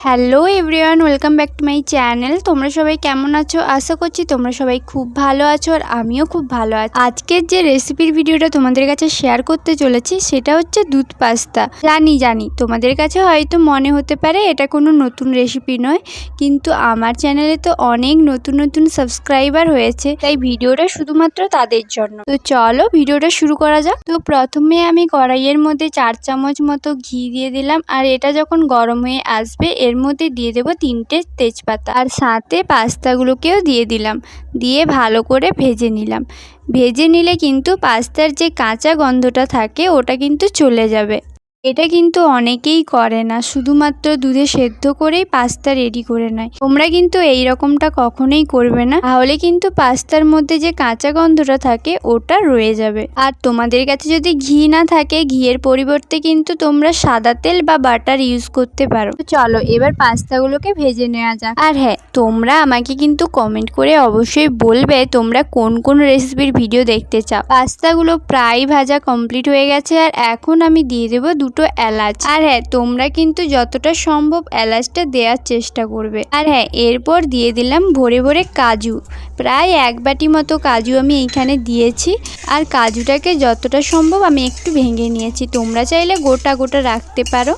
Hello everyone, welcome back to my channel. তোমরা সবাই কেমন আছো? আশা করছি তোমরা সবাই খুব ভালো আছো আর আমিও খুব ভালো আছি। আজকের যে রেসিপির ভিডিওটা তোমাদের কাছে শেয়ার করতে চলেছি সেটা হচ্ছে দুধ পাস্তা। জানি তোমাদের কাছে হয়তো মনে হতে পারে এটা কোনো নতুন রেসিপি নয়, কিন্তু আমার চ্যানেলে তো অনেক নতুন নতুন সাবস্ক্রাইবার হয়েছে, তাই ভিডিওটা শুধুমাত্র তাদের জন্য। তো চলো ভিডিওটা শুরু করা যাক। তো প্রথমে আমি কড়াইয়ের মধ্যে 4 চামচ মতো ঘি দিয়ে দিলাম, আর এটা যখন গরম হয়ে আসবে এর মধ্যে দিয়ে দেবো 3টে তেজপাতা, আর সাথে পাস্তাগুলোকেও দিয়ে দিলাম। দিয়ে ভালো করে ভেজে নিলাম। ভেজে নিলে কিন্তু পাস্তার যে কাঁচা গন্ধটা থাকে ওটা কিন্তু চলে যাবে। এটা কিন্তু অনেকেই করে না, শুধুমাত্র দুধে সেদ্ধ করেই পাস্তা রেডি করে নেয়। তোমরা কিন্তু এই রকমটা কখনোই করবে না, তাহলে কিন্তু পাস্তার মধ্যে যে কাঁচা গন্ধটা থাকে ওটা রয়ে যাবে। আর তোমাদের কাছে যদি ঘি না থাকে, ঘিয়ের পরিবর্তে কিন্তু তোমরা সাদা তেল বা বাটার ইউজ করতে পারো। তো চলো এবার পাস্তাগুলোকে ভেজে নেওয়া যাক। আর হ্যাঁ, তোমরা আমাকে কিন্তু কমেন্ট করে অবশ্যই বলবে তোমরা কোন কোন রেসিপির ভিডিও দেখতে চাও। পাস্তাগুলো প্রায় ভাজা কমপ্লিট হয়ে গেছে, আর এখন আমি দিয়ে দেবো 2টো এলাচ। আর হ্যাঁ, তোমরা কিন্তু যতটা সম্ভব এলাচটা দেওয়ার চেষ্টা করবে। আর হ্যাঁ, এরপর দিয়ে দিলাম ভরে ভরে কাজু। প্রায় 1 বাটি মতো কাজু আমি এইখানে দিয়েছি, আর কাজুটাকে যতটা সম্ভব আমি একটু ভেঙে নিয়েছি। তোমরা চাইলে গোটা গোটা রাখতে পারো।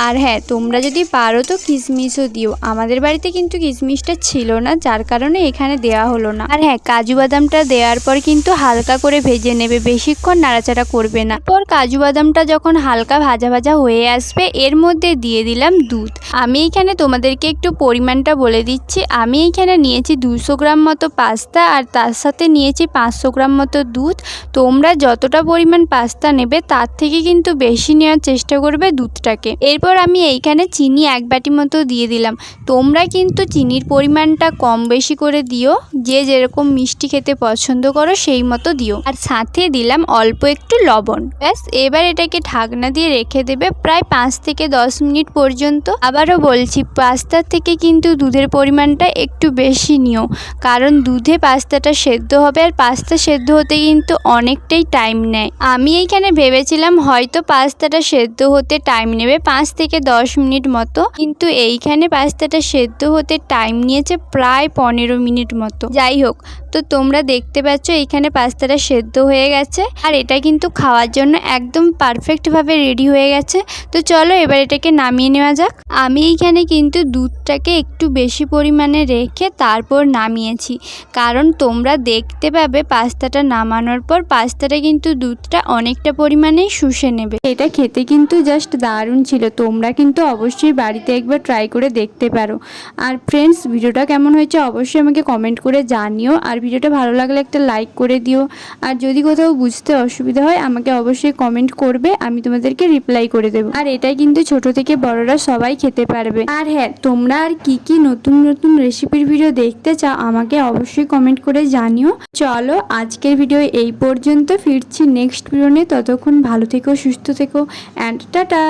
আর হ্যাঁ, তোমরা যদি পারো তো কিশমিশও দিও। আমাদের বাড়িতে কিন্তু কিশমিশটা ছিল না, যার কারণে এখানে দেওয়া হলো না। আর হ্যাঁ, কাজু বাদামটা দেওয়ার পর কিন্তু হালকা করে ভেজে নেবে, বেশিক্ষণ নাড়াচাড়া করবে না। এরপর কাজু বাদামটা যখন হালকা ভাজা ভাজা হয়ে আসবে এর মধ্যে দিয়ে দিলাম দুধ। আমি এইখানে তোমাদেরকে একটু পরিমাণটা বলে দিচ্ছি। আমি এইখানে নিয়েছি 200 গ্রাম মতো পাস্তা, আর তার সাথে নিয়েছি 500 গ্রাম মতো দুধ। তোমরা যতটা পরিমাণ পাস্তা নেবে তার থেকে কিন্তু বেশি নেওয়ার চেষ্টা করবে দুধটাকে। এরপর আমি এইখানে চিনি 1 বাটি মতো দিয়ে দিলাম। তোমরা কিন্তু চিনির পরিমাণটা কম বেশি করে দিও, যে যেরকম মিষ্টি খেতে পছন্দ করো সেই মতো দিও। আর সাথে দিলাম অল্প একটু লবণ। ব্যাস, এবার এটাকে ঢাকনা দিয়ে রেখে দেবে প্রায় 5 থেকে 10 মিনিট পর্যন্ত। আবারও বলছি, পাস্তার থেকে কিন্তু দুধের পরিমাণটা একটু বেশি নিও, কারণ দুধে পাস্তাটা সেদ্ধ হবে, আর পাস্তা সেদ্ধ হতে কিন্তু অনেকটাই টাইম নেয়। আমি এইখানে ভেবেছিলাম হয়তো পাস্তাটা সেদ্ধ হতে টাইম নেবে 5 থেকে 10 মিনিট মতো, কিন্তু এইখানে পাস্তাটা সেদ্ধ হতে টাইম নিয়েছে প্রায় 15 মিনিট মতো। যাই হোক, তো তোমরা দেখতে পাচ্ছ এইখানে পাস্তাটা সেদ্ধ হয়ে গেছে, আর এটা কিন্তু খাওয়ার জন্য একদম পারফেক্টভাবে রেডি হয়ে গেছে। তো চলো এবার এটাকে নামিয়ে নেওয়া যাক। আমি এইখানে কিন্তু দুধটাকে একটু বেশি পরিমাণে রেখে তারপর নামিয়েছি, কারণ তোমরা দেখতে পাবে পাস্তাটা নামানোর পর পাস্তাটা কিন্তু দুধটা অনেকটা পরিমাণেই শুষে নেবে। এটা খেতে কিন্তু জাস্ট দারুণ ছিল। তোমরা কিন্তু অবশ্যই বাড়িতে একবার ট্রাই করে দেখতে পারো। আর ফ্রেন্ডস, ভিডিওটা কেমন হয়েছে অবশ্যই আমাকে কমেন্ট করে জানিও, আর ভিডিওটা ভালো লাগলে একটা লাইক করে দিও। আর যদি কোথাও বুঝতে অসুবিধা হয় আমাকে অবশ্যই কমেন্ট করবে, আমি তোমাদেরকে রিপ্লাই করে দেবো। আর এটাই কিন্তু ছোট থেকে বড়রা সবাই খেতে পারবে। আর হ্যাঁ, তোমরা আর কি কি নতুন নতুন রেসিপির ভিডিও দেখতে চাও আমাকে অবশ্যই কমেন্ট করে জানিও। চলো আজকের ভিডিও এই পর্যন্ত, ফিরছি নেক্সট ভিডিও নিয়ে। ততক্ষণ ভালো থেকো, সুস্থ থেকো, অ্যান্ড টাটা।